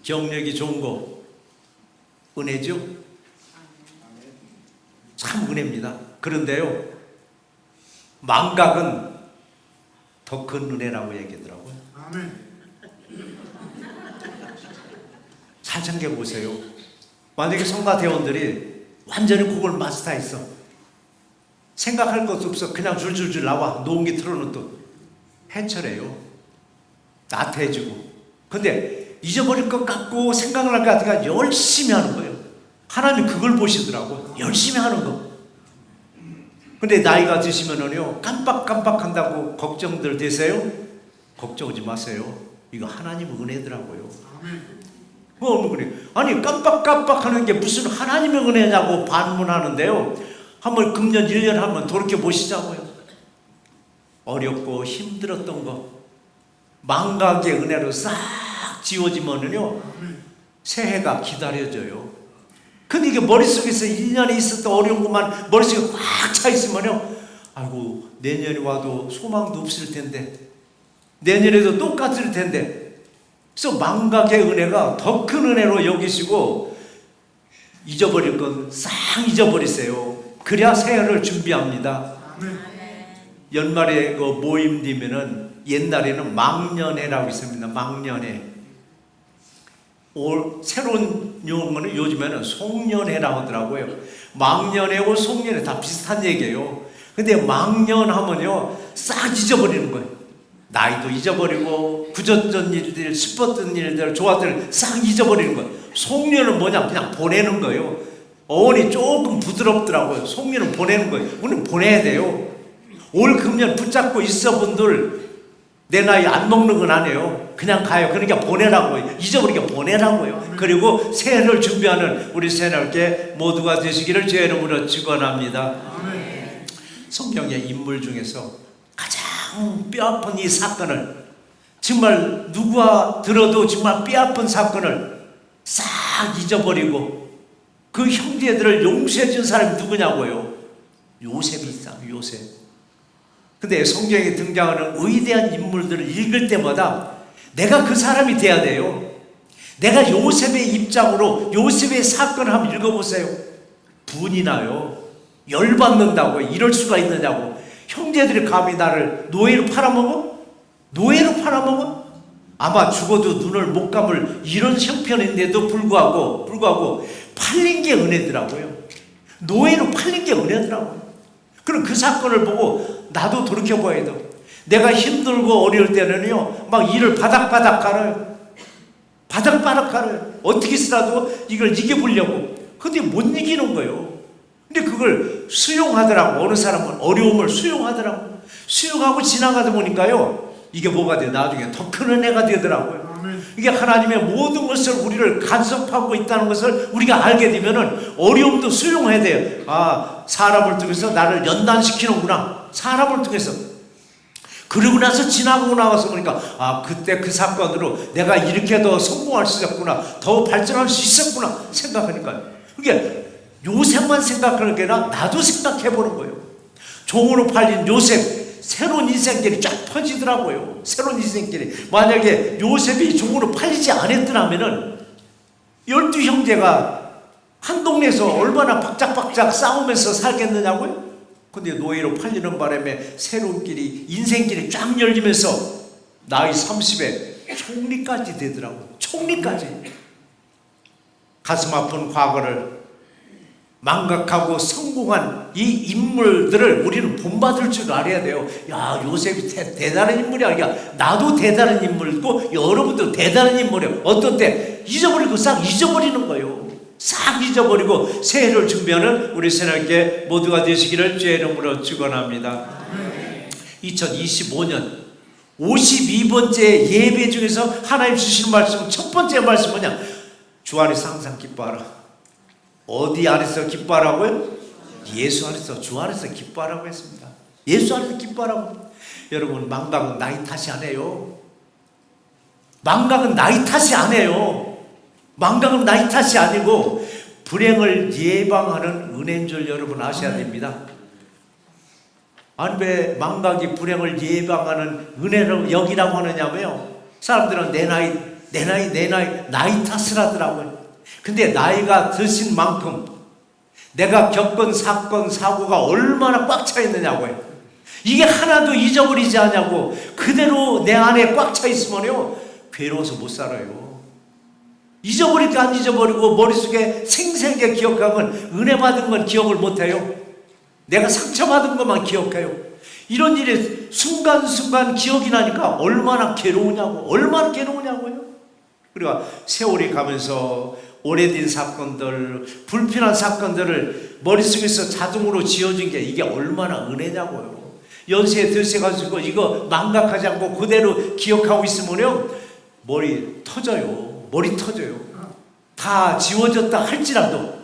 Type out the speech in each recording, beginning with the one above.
경력이 좋은 거 은혜죠? 참 은혜입니다. 그런데요, 망각은 더 큰 은혜라고 얘기하더라고요. 아멘. 잘 생각해 보세요. 만약에 성가 대원들이 완전히 그걸 마스터했어. 생각할 것도 없어. 그냥 줄줄줄 나와. 녹음기 틀어놓도 해철해요. 나태해지고. 근데 잊어버릴 것 같고 생각을 할 것 같으니까 열심히 하는 거예요. 하나님 그걸 보시더라고. 열심히 하는 거. 근데 나이가 드시면은요, 깜빡깜빡 한다고 걱정들 되세요? 걱정하지 마세요. 이거 하나님 은혜더라고요. 뭐 그래? 아니 깜빡깜빡 하는 게 무슨 하나님의 은혜냐고 반문하는데요. 한번 금년 1년 한번 돌이켜 보시자고요. 어렵고 힘들었던 거 망각의 은혜로 싹 지워지면은요, 새해가 기다려져요. 근데 이게 머릿속에서 1년에 있었던 어려운 것만 머릿속에 꽉 차 있으면요, 아이고 내년이 와도 소망도 없을 텐데, 내년에도 똑같을 텐데. 그래서 망각의 은혜가 더 큰 은혜로 여기시고 잊어버릴 건 싹 잊어버리세요. 그래야 새해를 준비합니다. 연말에 그 모임 되면은 옛날에는 망년회라고 있습니다. 망년회. 새로운 용어는 요즘에는 송년회라고 하더라고요. 망년회고 송년회 다 비슷한 얘기예요. 근데 망년하면요, 싹 잊어버리는 거예요. 나이도 잊어버리고 굳었던 일들, 슬펐던 일들, 좋았던 일 싹 잊어버리는 거예요. 송년은 뭐냐? 그냥 보내는 거예요. 어원이 조금 부드럽더라고요. 송년은 보내는 거예요. 우리는 보내야 돼요. 올 금년 붙잡고 있어 분들, 내 나이 안 먹는 건 아니에요. 그냥 가요. 그러니까 보내라고요. 잊어버리게 보내라고요. 그리고 새해를 준비하는 우리 새날께 모두가 되시기를 주의 이름으로 축원합니다. 성경의 인물 중에서 가장 뼈아픈 이 사건을, 정말 누가 들어도 정말 뼈아픈 사건을 싹 잊어버리고 그 형제들을 용서해 준 사람이 누구냐고요? 요셉이 있어요. 요셉. 근데 성경에 등장하는 위대한 인물들을 읽을 때마다 내가 그 사람이 돼야 돼요. 내가 요셉의 입장으로 요셉의 사건을 한번 읽어보세요. 분이 나요. 열받는다고. 이럴 수가 있느냐고. 형제들이 감히 나를 노예로 팔아먹어? 노예로 팔아먹어? 아마 죽어도 눈을 못 감을 이런 형편인데도 불구하고 팔린 게 은혜더라고요. 노예로 팔린 게 은혜더라고요. 그럼 그 사건을 보고 나도 돌이켜봐야 돼. 내가 힘들고 어려울 때는요, 막 일을 바닥바닥 갈아요. 바닥바닥 갈아요. 어떻게 해서라도 이걸 이겨보려고. 근데 못 이기는 거예요. 근데 그걸 수용하더라고. 어느 사람은 어려움을 수용하더라고. 수용하고 지나가다 보니까요, 이게 뭐가 돼? 나중에 더 큰 은혜가 되더라고요. 이게 하나님의 모든 것을 우리를 간섭하고 있다는 것을 우리가 알게 되면은 어려움도 수용해야 돼요. 아, 사람을 통해서 나를 연단시키는구나. 사람을 통해서. 그러고 나서 지나가고 나와서 보니까, 아, 그때 그 사건으로 내가 이렇게 더 성공할 수 있었구나, 더 발전할 수 있었구나 생각하니까요. 그게 요셉만 생각하는 게 아니라 나도 생각해보는 거예요. 종으로 팔린 요셉, 새로운 인생길이 쫙 펴지더라고요. 새로운 인생길이. 만약에 요셉이 종으로 팔리지 않았더라면은 12형제가 한 동네에서 얼마나 박작박작 싸우면서 살겠느냐고요? 근데 노예로 팔리는 바람에 새로운 길이, 인생길이 쫙 열리면서 나이 30에 총리까지 되더라고요. 총리까지. 가슴 아픈 과거를 망각하고 성공한 이 인물들을 우리는 본받을 줄 알아야 돼요. 야, 요셉이 대단한 인물이야. 야, 나도 대단한 인물이고 여러분도 대단한 인물이에요. 어떤 때 잊어버리고 싹 잊어버리는 거예요. 싹 잊어버리고 새해를 준비하는 우리 새날께 모두가 되시기를 주의 이름으로 축원합니다. 2025년 52번째 예배 중에서 하나님 주시는 말씀, 첫 번째 말씀 뭐냐? 주 안에서 항상 기뻐하라. 어디 안에서 기뻐하라고요? 예수 안에서, 주 안에서 기뻐하라고 했습니다. 예수 안에서 기뻐하라고. 여러분, 망각은 나이 탓이 아니에요. 망각은 나이 탓이 아니에요. 망각은 나이 탓이 아니고 불행을 예방하는 은혜인 줄 여러분 아셔야 됩니다. 아니, 왜 망각이 불행을 예방하는 은혜로 여기라고 하느냐면요, 사람들은 내 나이 내 나이 탓을 하더라고요. 근데 나이가 드신 만큼 내가 겪은 사건, 사고가 얼마나 꽉 차 있느냐고요. 이게 하나도 잊어버리지 않냐고. 그대로 내 안에 꽉 차 있으면요, 괴로워서 못 살아요. 잊어버릴까 안 잊어버리고 머릿속에 생생하게 기억하면 은혜 받은 건 기억을 못해요. 내가 상처받은 것만 기억해요. 이런 일이 순간순간 기억이 나니까 얼마나 괴로우냐고. 얼마나 괴로우냐고요. 그러니까 세월이 가면서 오래된 사건들, 불필요한 사건들을 머릿속에서 자동으로 지워준 게 이게 얼마나 은혜냐고요. 연세에 들세가지고 이거 망각하지 않고 그대로 기억하고 있으면요, 머리 터져요. 머리 터져요. 다 지워졌다 할지라도.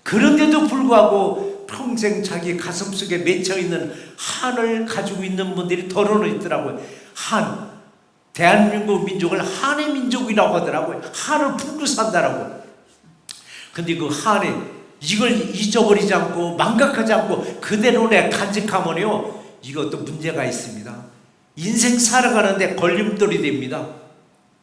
그런데도 불구하고 평생 자기 가슴속에 맺혀있는 한을 가지고 있는 분들이 더러는 있더라고요. 한, 대한민국 민족을 한의 민족이라고 하더라고요. 한을 품고 산다라고. 근데 그 한이 이걸 잊어버리지 않고 망각하지 않고 그대로 내 간직하면요, 이것도 문제가 있습니다. 인생 살아가는데 걸림돌이 됩니다.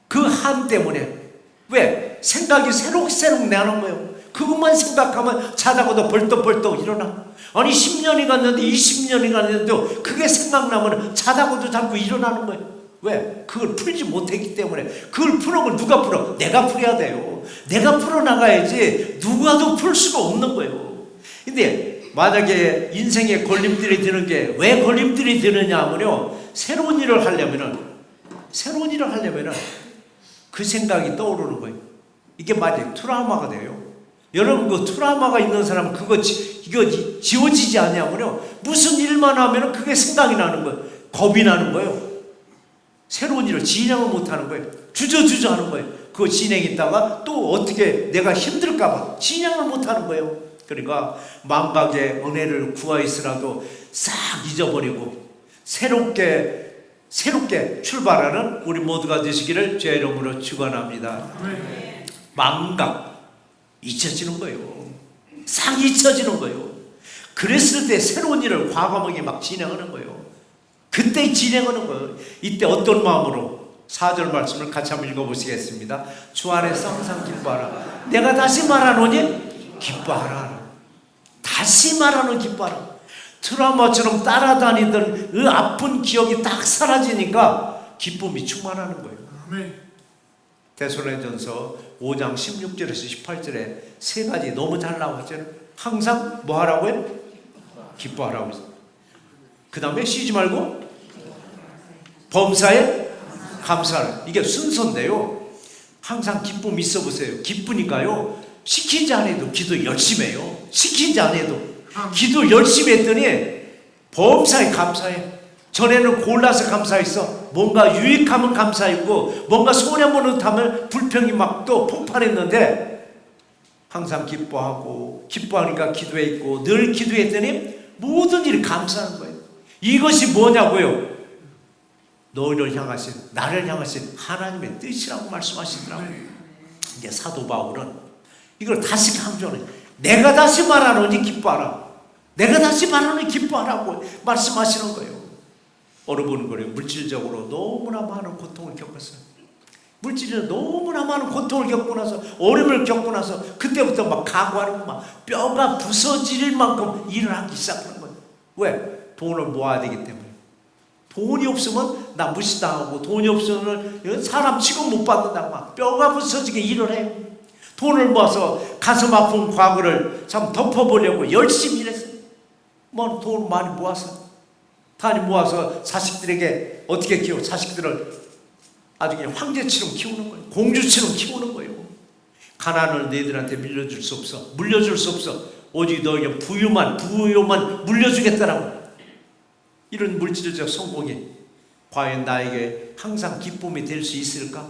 그 한 때문에. 왜? 생각이 새록새록 나는 거예요. 그것만 생각하면 자다가도 벌떡벌떡 일어나. 아니 10년이 갔는데 20년이 갔는데도 그게 생각나면 자다가도 자꾸 일어나는 거예요. 왜? 그걸 풀지 못했기 때문에. 그걸 푸는 걸 누가 풀어? 내가 풀어야 돼요. 내가 풀어나가야지 누가도 풀 수가 없는 거예요. 근데 만약에 인생에 걸림돌이 드는 게 왜 걸림돌이 드느냐 하면요, 새로운 일을 하려면은 그 생각이 떠오르는 거예요. 이게 만약에 트라우마가 돼요. 여러분, 그 트라우마가 있는 사람은 이거 지워지지 않냐면요, 무슨 일만 하면은 그게 생각이 나는 거예요. 겁이 나는 거예요. 새로운 일을 진행을 못하는 거예요. 주저주저 하는 거예요. 그거 진행했다가 또 어떻게 내가 힘들까봐 진행을 못하는 거예요. 그러니까 망각의 은혜를 구하였으라도 싹 잊어버리고 새롭게 출발하는 우리 모두가 되시기를 주의 이름으로 축원합니다. 망각 잊혀지는 거예요. 싹 잊혀지는 거예요. 그랬을 때 새로운 일을 과감하게 막 진행하는 거예요. 그때 진행하는 거예요. 이때 어떤 마음으로? 4절 말씀을 같이 한번 읽어보시겠습니다. 주 안에서 항상 기뻐하라. 내가 다시 말하노니 기뻐하라. 다시 말하는 기뻐하라. 트라우마처럼 따라다니던 그 아픈 기억이 딱 사라지니까 기쁨이 충만하는 거예요. 데살로니가전서 5장 16절에서 18절에 세 가지 너무 잘 나왔잖아요. 항상 뭐 하라고요? 기뻐하라고 했어요. 그 다음에 쉬지 말고 범사에 감사하라. 이게 순서인데요, 항상 기쁨이 있어 보세요. 기쁘니까요, 시키지 않아도 기도 열심히 해요. 시키지 않아도 기도 열심히 했더니 범사에 감사해. 전에는 골라서 감사했어. 뭔가 유익하면 감사했고 뭔가 손해보는 불평이 막 또 폭발했는데 항상 기뻐하니까 기도했고 늘 기도했더니 모든 일이 감사한 거예요. 이것이 뭐냐고요? 너희를 향하신, 나를 향하신 하나님의 뜻이라고 말씀하시더라고요. 이제 사도 바울은 이걸 다시 강조하는, 내가 다시 말하노니 기뻐하라. 내가 다시 말하노니 기뻐하라고 말씀하시는 거예요. 어느 분은 그래요. 물질적으로 너무나 많은 고통을 겪었어요. 물질적으로 너무나 많은 고통을 겪고 나서, 어려움을 겪고 나서 그때부터 막 각오하는 거, 막 뼈가 부서질 만큼 일을 하기 시작하는 거예요. 왜? 돈을 모아야 되기 때문에. 돈이 없으면 나 무시당하고, 돈이 없으면 사람 취급 못 받는다고 막 뼈가 부서지게 일을 해요. 돈을 모아서 가슴 아픈 과거를 참 덮어보려고 열심히 일했어요. 뭐 돈 많이 모아서 자식들에게 어떻게 키워? 자식들을 아주 그냥 황제처럼 키우는 거예요. 공주처럼 키우는 거예요. 가난을 너희들한테 물려줄 수 없어. 오직 너에게 부유만 물려주겠다라고. 이런 물질적 성공이 과연 나에게 항상 기쁨이 될 수 있을까?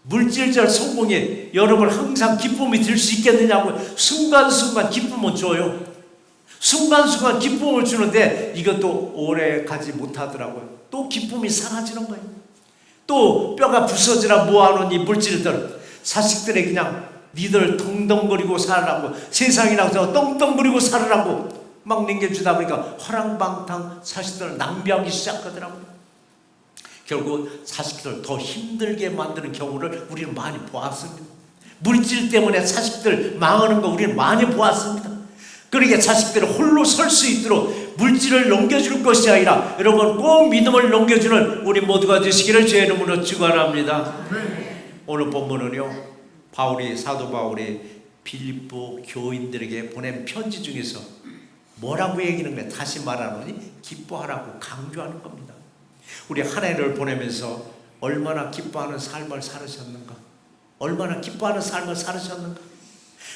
물질적 성공이 여러분 항상 기쁨이 될 수 있겠느냐고. 순간순간 기쁨은 줘요. 순간순간 기쁨을 주는데 이것도 오래 가지 못하더라고요. 또 기쁨이 사라지는 거예요. 또 뼈가 부서지라 모아놓은 이 물질들, 자식들에 그냥 니들 덩덩거리고 살라고, 세상에 나가서 떵떵거리고 살으라고 막 남겨주다 보니까 허랑방탕 자식들을 낭비하기 시작하더라고요. 결국 자식들 더 힘들게 만드는 경우를 우리는 많이 보았습니다. 물질 때문에 자식들 망하는 거 우리는 많이 보았습니다. 그러니까 자식들을 홀로 설 수 있도록 물질을 넘겨줄 것이 아니라 여러분 꼭 믿음을 넘겨주는 우리 모두가 되시기를 주의 이름으로 축원합니다. 오늘 본문은요, 사도 바울이 빌립보 교인들에게 보낸 편지 중에서 뭐라고 얘기하는 거예요? 다시 말하노니 기뻐하라고 강조하는 겁니다. 우리 한 해를 보내면서 얼마나 기뻐하는 삶을 살으셨는가? 얼마나 기뻐하는 삶을 살으셨는가?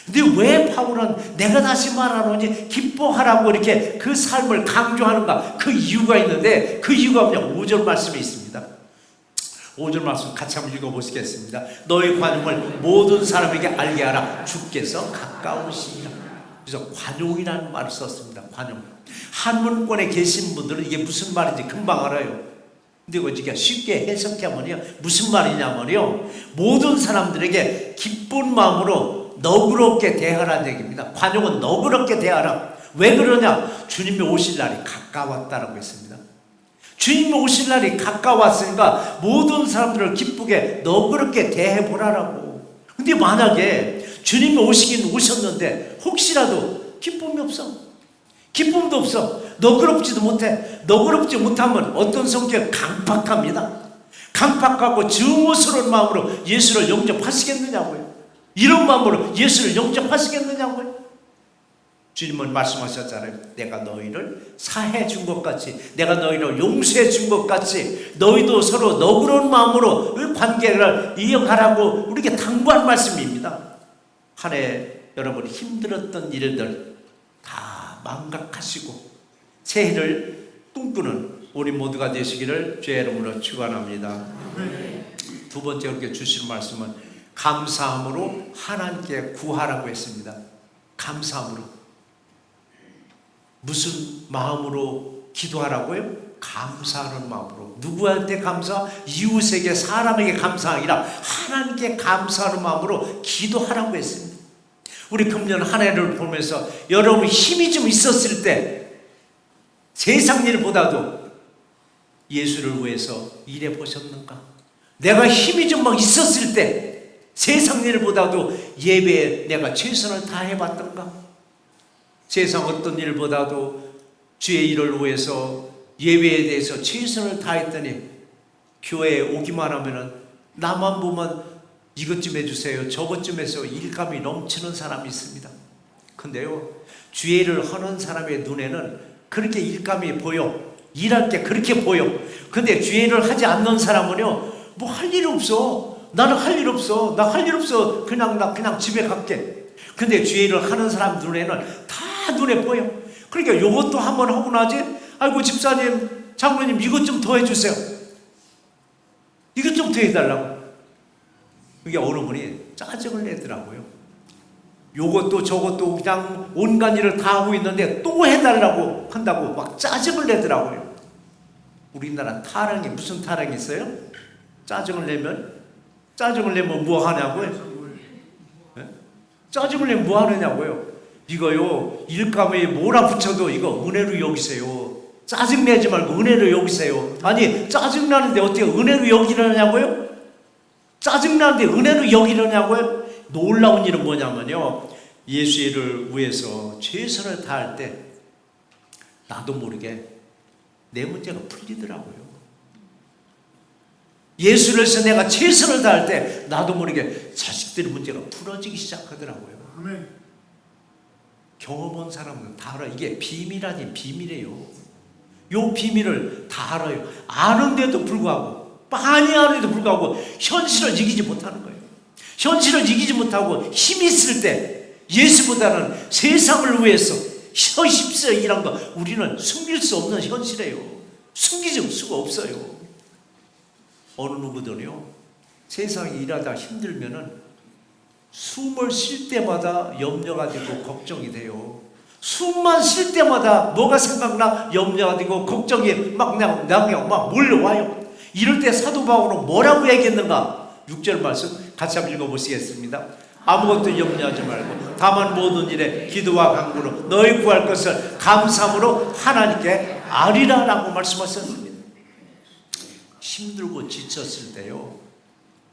근데 왜 바울은 내가 다시 말하노니 기뻐하라고 이렇게 그 삶을 강조하는가? 그 이유가 있는데 그 이유가 뭐냐? 5절 말씀에 있습니다. 5절 말씀 같이 한번 읽어보시겠습니다. 너의 관용을 모든 사람에게 알게 하라. 주께서 가까우시니라. 그래서 관용이라는 말을 썼습니다. 관용. 한문권에 계신 분들은 이게 무슨 말인지 금방 알아요. 근데 이거 쉽게 해석하면요, 무슨 말이냐면요, 모든 사람들에게 기쁜 마음으로 너그럽게 대하라는 얘기입니다. 관용은 너그럽게 대하라. 왜 그러냐? 주님이 오실 날이 가까웠다라고 했습니다. 주님이 오실 날이 가까웠으니까 모든 사람들을 기쁘게 너그럽게 대해보라라고. 근데 만약에 주님이 오시긴 오셨는데 혹시라도 기쁨이 없어, 기쁨도 없어, 너그럽지도 못해. 너그럽지 못하면 어떤 성격? 강팍합니다. 강팍하고 증오스러운 마음으로 예수를 영접하시겠느냐고요. 이런 마음으로 예수를 영접하시겠느냐고요. 주님은 말씀하셨잖아요. 내가 너희를 사해 준 것 같이, 내가 너희를 용서해 준 것 같이 너희도 서로 너그러운 마음으로 관계를 이어가라고 우리에게 당부한 말씀입니다. 한 해 여러분 힘들었던 일들 다 망각하시고 새해를 꿈꾸는 우리 모두가 되시기를 주의 이름으로 축원합니다. 두 번째 그렇게 주신 말씀은 감사함으로 하나님께 구하라고 했습니다. 감사함으로. 무슨 마음으로 기도하라고요? 감사하는 마음으로. 누구한테 감사? 이웃에게, 사람에게 감사가 아니라 하나님께 감사하는 마음으로 기도하라고 했습니다. 우리 금년 한 해를 보면서 여러분 힘이 좀 있었을 때 세상 일보다도 예수를 위해서 일해 보셨는가? 내가 힘이 좀 막 있었을 때 세상 일보다도 예배에 내가 최선을 다해 봤던가? 세상 어떤 일보다도 주의 일을 위해서 예배에 대해서 최선을 다했더니 교회에 오기만 하면은 나만 보면 이것 좀 해주세요, 저것 좀 해서 일감이 넘치는 사람이 있습니다. 근데요, 주의 일을 하는 사람의 눈에는 그렇게 일감이 보여, 일할 게 그렇게 보여. 근데 주의 일을 하지 않는 사람은요, 뭐 할 일 없어. 나는 할 일 없어. 나 할 일 없어. 나 그냥 집에 갈게. 근데 주의 일을 하는 사람 눈에는 다 눈에 보여. 그러니까 요것도 한번 하고 나지. 아이고 집사님, 장로님 이것 좀 더 해주세요. 이것 좀 더 해달라고. 그게 어느 분이 짜증을 내더라고요. 요것도 저것도 그냥 온갖 일을 다 하고 있는데 또 해달라고 한다고 막 짜증을 내더라고요. 우리나라 타령이 무슨 타령이 있어요? 짜증을 내면 뭐 하냐고요? 네? 짜증을 내면 뭐 하느냐고요? 이거요, 일감에 몰아붙여도 이거 은혜로 여기세요. 짜증내지 말고 은혜로 여기세요. 아니 짜증나는데 어떻게 은혜로 여기려냐고요? 짜증나는데 은혜로 여기려냐고요? 놀라운 일은 뭐냐면요, 예수의 일을 위해서 최선을 다할 때 나도 모르게 내 문제가 풀리더라고요. 예수를 위해서 내가 최선을 다할 때 나도 모르게 자식들의 문제가 풀어지기 시작하더라고요. 아멘. 경험한 사람은 다 알아. 이게 비밀 아닌 비밀이에요. 요 비밀을 다 알아요. 아는데도 불구하고, 많이 아는데도 불구하고 현실을 이기지 못하는 거예요. 현실을 이기지 못하고 힘이 있을 때 예수보다는 세상을 위해서 힘써 일한 거 우리는 숨길 수 없는 현실이에요. 숨길 수가 없어요. 어느 누구든요, 세상에 일하다 힘들면은 숨을 쉴 때마다 염려가 되고 걱정이 돼요. 숨만 쉴 때마다 뭐가 생각나? 염려가 되고 걱정이 막 몰려와요. 이럴 때 사도 바울은 뭐라고 얘기했는가? 6절 말씀 같이 한번 읽어보시겠습니다. 아무것도 염려하지 말고 다만 모든 일에 기도와 간구로 너희 구할 것을 감사함으로 하나님께 아리라라고 말씀하셨습니다. 힘들고 지쳤을 때요,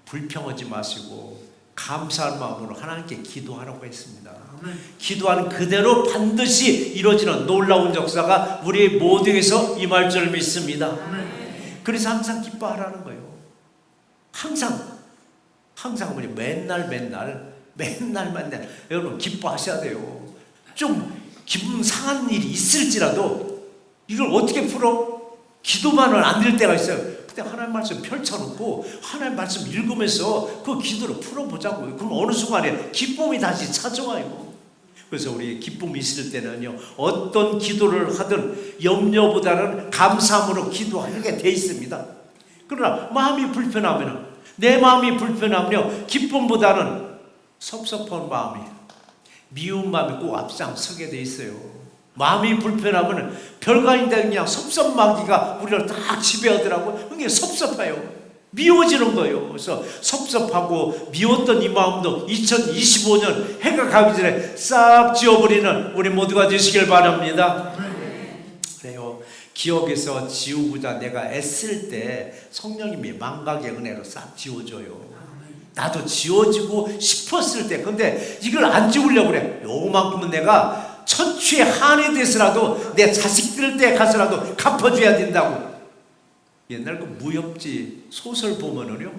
불평하지 마시고 감사한 마음으로 하나님께 기도하라고 했습니다. 기도하는 그대로 반드시 이루어지는 놀라운 역사가 우리 모두에게서 임할 줄 믿습니다. 그래서 항상 기뻐하라는 거예요. 항상 맨날 여러분 기뻐하셔야 돼요. 좀 기분 상한 일이 있을지라도 이걸 어떻게 풀어? 기도만은 안 될 때가 있어요. 그때 하나님 말씀 펼쳐놓고 하나님 말씀 읽으면서 그 기도를 풀어보자고요. 그럼 어느 순간에 기쁨이 다시 찾아와요. 그래서 우리 기쁨이 있을 때는요, 어떤 기도를 하든 염려보다는 감사함으로 기도하게 돼 있습니다. 그러나 내 마음이 불편하면요, 기쁨보다는 섭섭한 마음이, 미운 마음이 꼭 앞장서게 돼 있어요. 마음이 불편하면 별거 아닌데 그냥 섭섭마귀가 우리를 딱 지배하더라고요. 그게 섭섭해요. 미워지는 거예요. 그래서 섭섭하고 미웠던 이 마음도 2025년 해가 가기 전에 싹 지워버리는 우리 모두가 되시길 바랍니다. 그래요. 기억에서 지우고자 내가 애쓸 때 성령님이 망각의 은혜로 싹 지워줘요. 나도 지워지고 싶었을 때, 근데 이걸 안 지우려고 그래. 요만큼은 내가 천추의 한이 돼서라도 내 자식들 때 가서라도 갚아줘야 된다고. 옛날 그 무협지 소설 보면은요,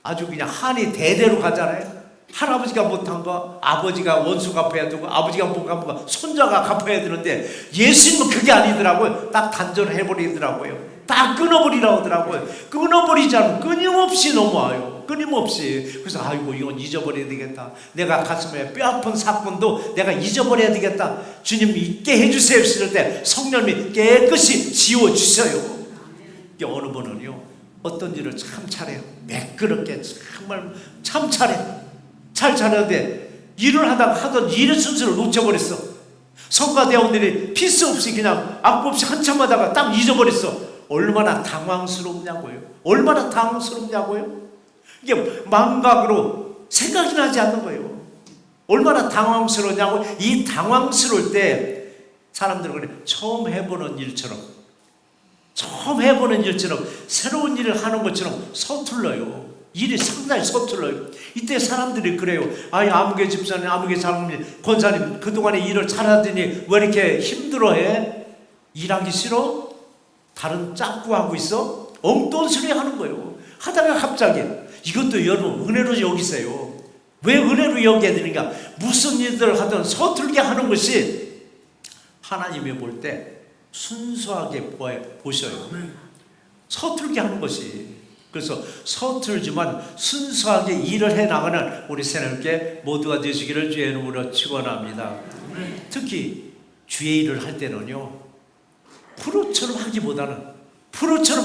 아주 그냥 한이 대대로 가잖아요. 할아버지가 못한 거 아버지가 원수 갚아야 되고, 아버지가 못 갚은 거 손자가 갚아야 되는데, 예수님은 그게 아니더라고요. 딱 단절해버리더라고요. 딱 끊어버리라고 하더라고요. 끊어버리지 않으면 끊임없이 넘어와요. 끊임없이. 그래서 아이고 이건 잊어버려야 되겠다. 내가 가슴에 뼈아픈 사건도 내가 잊어버려야 되겠다. 주님 잊게 해주세요 했을 때 성령님이 깨끗이 지워주셔요. 어느 분은요, 어떤 일을 참 잘해요. 매끄럽게 정말 참 잘해. 잘 잘하는데 일을 하다가 하던 일의 순서를 놓쳐버렸어. 성가대원들이 피스 없이 그냥 악보 없이 한참 하다가 딱 잊어버렸어. 얼마나 당황스럽냐고요. 얼마나 당황스럽냐고요. 이게 망각으로 생각이 나지 않는 거예요. 얼마나 당황스러우냐고. 이 당황스러울 때 사람들은 그래, 처음 해보는 일처럼 새로운 일을 하는 것처럼 서툴러요. 일이 상당히 서툴러요. 이때 사람들이 그래요. 아이, 아무개 집사님, 아무개 장로님, 권사님 그동안에 일을 잘하더니 왜 이렇게 힘들어해? 일하기 싫어? 다른 짝구 하고 있어? 엉뚱한 소리 하는 거예요. 하다가 갑자기, 이것도 여러분 은혜로 여기세요. 왜 은혜로 여겨야 되는가? 무슨 일들을 하든 서툴게 하는 것이 하나님이 볼 때 순수하게 보셔요. 서툴게 하는 것이. 그래서 서툴지만 순수하게 일을 해나가는 우리 새롭게 모두가 되시기를 주의 이름으로 축원합니다. 특히 주의 일을 할 때는요, 프로처럼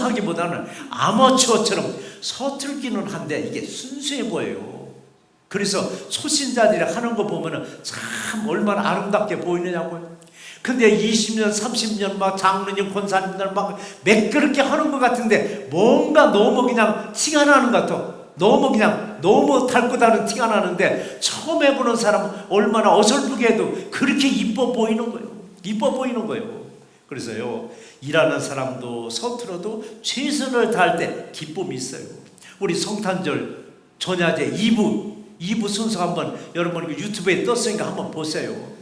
하기보다는 아마추어처럼 서툴기는 한데 이게 순수해 보여요. 그래서 초신자들이 하는 거 보면은 참 얼마나 아름답게 보이느냐고요. 근데 20년, 30년 막 장로님, 권사님들 막 매끄럽게 하는 것 같은데 뭔가 너무 그냥 티가 나는 것 같아. 너무 닳고 다른 티가 나는데 처음 해보는 사람은 얼마나 어설프게 해도 그렇게 이뻐 보이는 거예요. 그래서요, 일하는 사람도 서툴어도 최선을 다할 때 기쁨이 있어요. 우리 성탄절 전야제 2부 순서 한번 여러분 유튜브에 떴으니까 한번 보세요.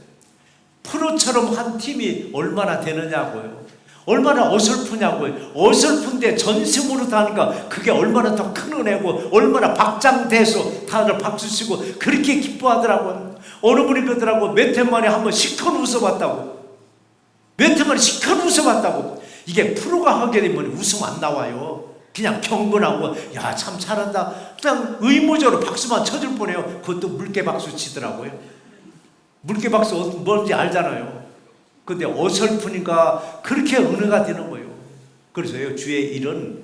프로처럼 한 팀이 얼마나 되느냐고요. 얼마나 어설프냐고요. 어설픈데 전심으로 다니까 그게 얼마나 더 큰 은혜고, 얼마나 박장대소 다들 박수 치고 그렇게 기뻐하더라고요. 어느 분이 그러더라고. 몇 해 만에 한번 시큰 웃어봤다고. 이게 프로가 하게 되면 웃음 안 나와요. 그냥 경건하고 야 참 잘한다, 그냥 의무적으로 박수만 쳐줄 뻔해요. 그것도 물개 박수 치더라고요. 물개 박수 뭔지 알잖아요. 근데 어설프니까 그렇게 은혜가 되는 거예요. 그래서요, 주의 일은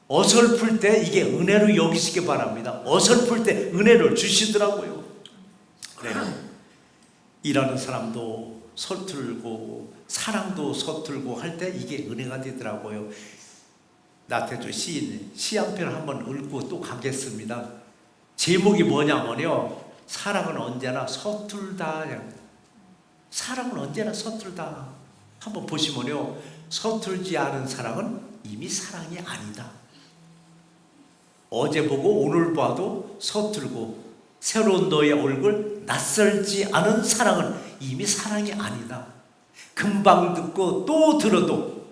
어설플 때 이게 은혜로 여기시기 바랍니다. 어설플 때 은혜를 주시더라고요. 그래요. 일하는 사람도 서툴고 사랑도 서툴고 할 때 이게 은혜가 되더라고요. 나태주 시인 시 한 편 한번 읽고 또 가겠습니다. 제목이 뭐냐면요, 사랑은 언제나 서툴다. 사랑은 언제나 서툴다. 한번 보시면요, 서툴지 않은 사랑은 이미 사랑이 아니다. 어제 보고 오늘 봐도 서툴고 새로운 너의 얼굴 낯설지 않은 사랑은 이미 사랑이 아니다. 금방 듣고 또 들어도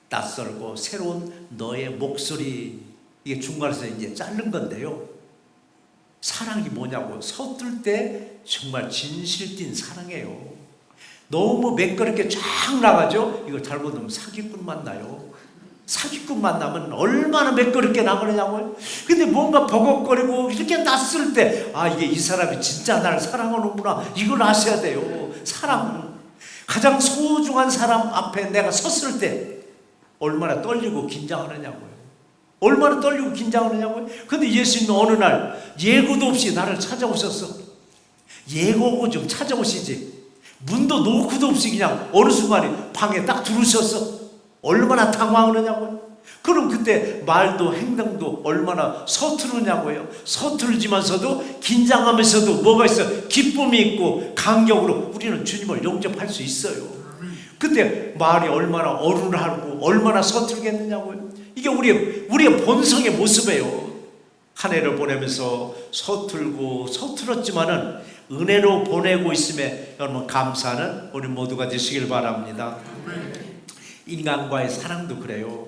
낯설고 새로운 너의 목소리, 이게 중간에서 이제 자른 건데요. 사랑이 뭐냐고, 서툴 때 정말 진실 띤 사랑이에요. 너무 매끄럽게 쫙 나가죠. 이거 잘못하면 사기꾼 만나요. 사기꾼 만나면 얼마나 매끄럽게 나가느냐고요. 근데 뭔가 버벅거리고 이렇게 낯설 때, 아, 이게 이 사람이 진짜 나를 사랑하는구나, 이걸 아셔야 돼요. 사랑은 가장 소중한 사람 앞에 내가 섰을 때 얼마나 떨리고 긴장하느냐고요. 얼마나 떨리고 긴장하느냐고요. 근데 예수님은 어느 날 예고도 없이 나를 찾아오셨어. 예고고 좀 찾아오시지. 문도 노크도 없이 그냥 어느 순간에 방에 딱 들어오셨어. 얼마나 당황하느냐고요. 그럼 그때 말도 행동도 얼마나 서투르냐고요. 서투르지만서도 긴장하면서도 뭐가 있어? 기쁨이 있고 감격으로 우리는 주님을 영접할 수 있어요. 그때 말이 얼마나 어른하고 얼마나 서툴겠느냐고요. 이게 우리의 본성의 모습이에요. 한 해를 보내면서 서툴고 서툴었지만은 은혜로 보내고 있음에 여러분 감사하는 우리 모두가 되시길 바랍니다. 인간과의 사랑도 그래요.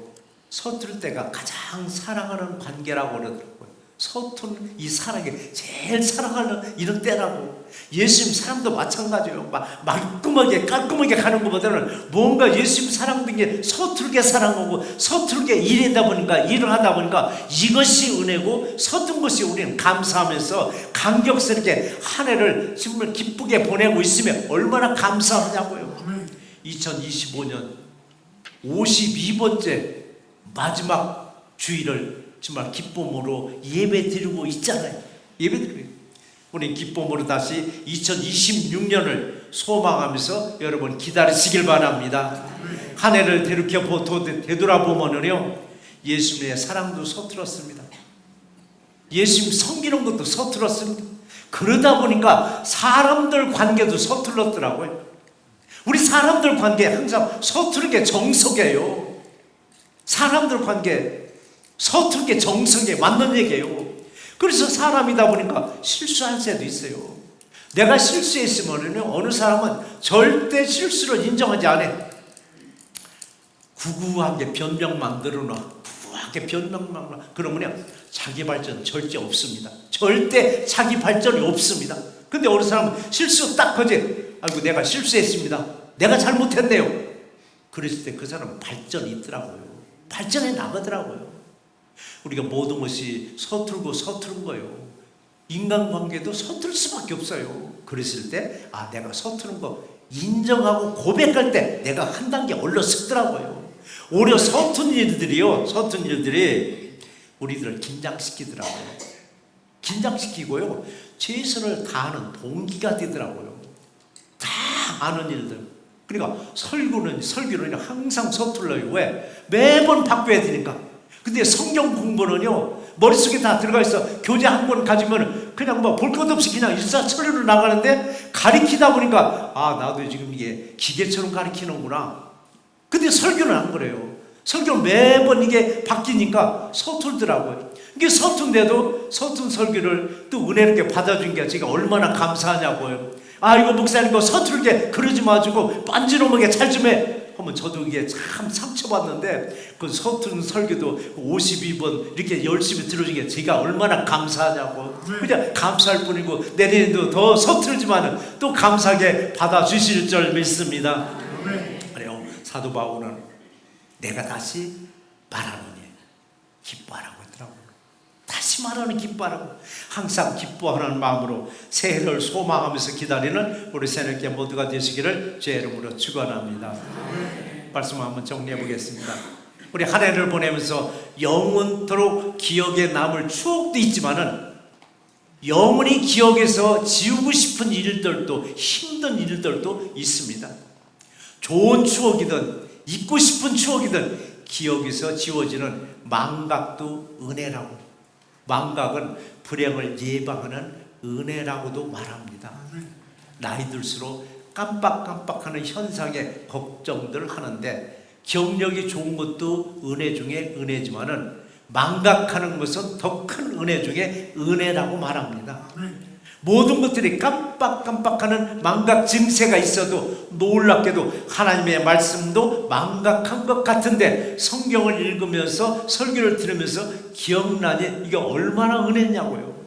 서툴 때가 가장 사랑하는 관계라고 그러더라고요. 서툰 이 사랑이 제일 사랑하는 이런 때라고. 예수님 사랑도 마찬가지예요. 말끔하게 깔끔하게 가는 것보다는 뭔가 예수님 사랑도 이게 서툴게 사랑하고 서툴게 일을 하다 보니까 이것이 은혜고, 서툰 것이 우리는 감사하면서 감격스럽게 한 해를 정말 기쁘게 보내고 있으면 얼마나 감사하냐고요. 2025년 52번째 마지막 주일을 정말 기쁨으로 예배 드리고 있잖아요. 예배 드리고, 우리 기쁨으로 다시 2026년을 소망하면서 여러분 기다리시길 바랍니다. 한 해를 되돌아보면요, 예수님의 사랑도 서툴었습니다. 예수님 섬기는 것도 서툴었습니다. 그러다 보니까 사람들 관계도 서툴렀더라고요. 우리 사람들 관계 항상 서투르게 정석이에요. 사람들 관계 서툴게 정성에 맞는 얘기예요. 그래서 사람이다 보니까 실수할 때도 있어요. 내가 실수했으면 어느 사람은 절대 실수를 인정하지 않아. 구구하게 변명만 늘어놔. 구구하게 변명만 늘어놔. 그러면 자기 발전 절대 없습니다. 절대 자기 발전이 없습니다. 근데 어느 사람은 실수 딱 하지. 아이고 내가 실수했습니다. 내가 잘못했네요. 그랬을 때 그 사람은 발전이 있더라고요. 발전해 나가더라고요. 우리가 모든 것이 서툴고 서투른 거예요. 인간관계도 서툴 수밖에 없어요. 그랬을 때 아, 내가 서투른 거 인정하고 고백할 때 내가 한 단계 올라서더라고요. 오히려 서툰 일들이 우리들을 긴장시키더라고요. 긴장시키고요, 최선을 다하는 동기가 되더라고요. 다 아는 일들. 그러니까 설교는 항상 서툴러요. 왜? 매번 바꿔야 되니까. 근데 성경 공부는요, 머릿속에 다 들어가 있어. 교재 한 권 가지면 그냥 뭐 볼 것 없이 그냥 일사천리로 나가는데, 가리키다 보니까 아, 나도 지금 이게 기계처럼 가리키는구나. 근데 설교는 안 그래요. 설교는 매번 이게 바뀌니까 서툴더라고요. 이게 서툰데도 서툰 설교를 또 은혜롭게 받아준 게 제가 얼마나 감사하냐고요. 아, 이거 목사님 이거 서툴게 그러지 마시고 빤지런하게 잘 좀 해 하면 저도 이게 참 상처받는데, 그 서툰 설교도 52번 이렇게 열심히 들어준 게 제가 얼마나 감사하냐고. 그냥 감사할 뿐이고, 내년에도 더 서툴지만 또 감사하게 받아주실 줄 믿습니다. 그래요. 사도 바울은 내가 다시 말하노니 기뻐하라고 했더라고요. 다시 말하는 기뻐하라고. 항상 기뻐하는 마음으로 새해를 소망하면서 기다리는 우리 새내기 모두가 되시기를 주의 이름으로 축원합니다. 말씀 한번 정리해 보겠습니다. 우리 한 해를 보내면서 영원토록 기억에 남을 추억도 있지만은 영원히 기억에서 지우고 싶은 일들도, 힘든 일들도 있습니다. 좋은 추억이든 잊고 싶은 추억이든 기억에서 지워지는 망각도 은혜라고. 망각은 불행을 예방하는 은혜라고도 말합니다. 나이 들수록 깜빡깜빡하는 현상에 걱정들 하는데, 기억력이 좋은 것도 은혜 중에 은혜지만은 망각하는 것은 더 큰 은혜 중에 은혜라고 말합니다. 모든 것들이 깜빡깜빡하는 망각 증세가 있어도 놀랍게도 하나님의 말씀도 망각한 것 같은데 성경을 읽으면서 설교를 들으면서 기억나니 이게 얼마나 은혜냐고요.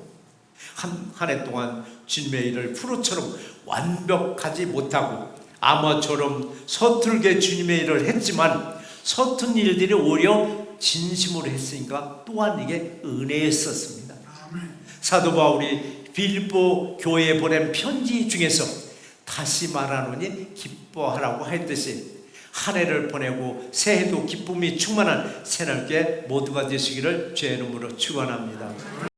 한 해 동안 주님의 일을 프로처럼 완벽하지 못하고 아마처럼 서툴게 주님의 일을 했지만 서툰 일들이 오히려 진심으로 했으니까 또한 이게 은혜였었습니다. 사도 바울이 빌립보 교회에 보낸 편지 중에서 다시 말하노니 기뻐하라고 했듯이 한 해를 보내고 새해도 기쁨이 충만한 새날께 모두가 되시기를 주의 이름으로 축원합니다.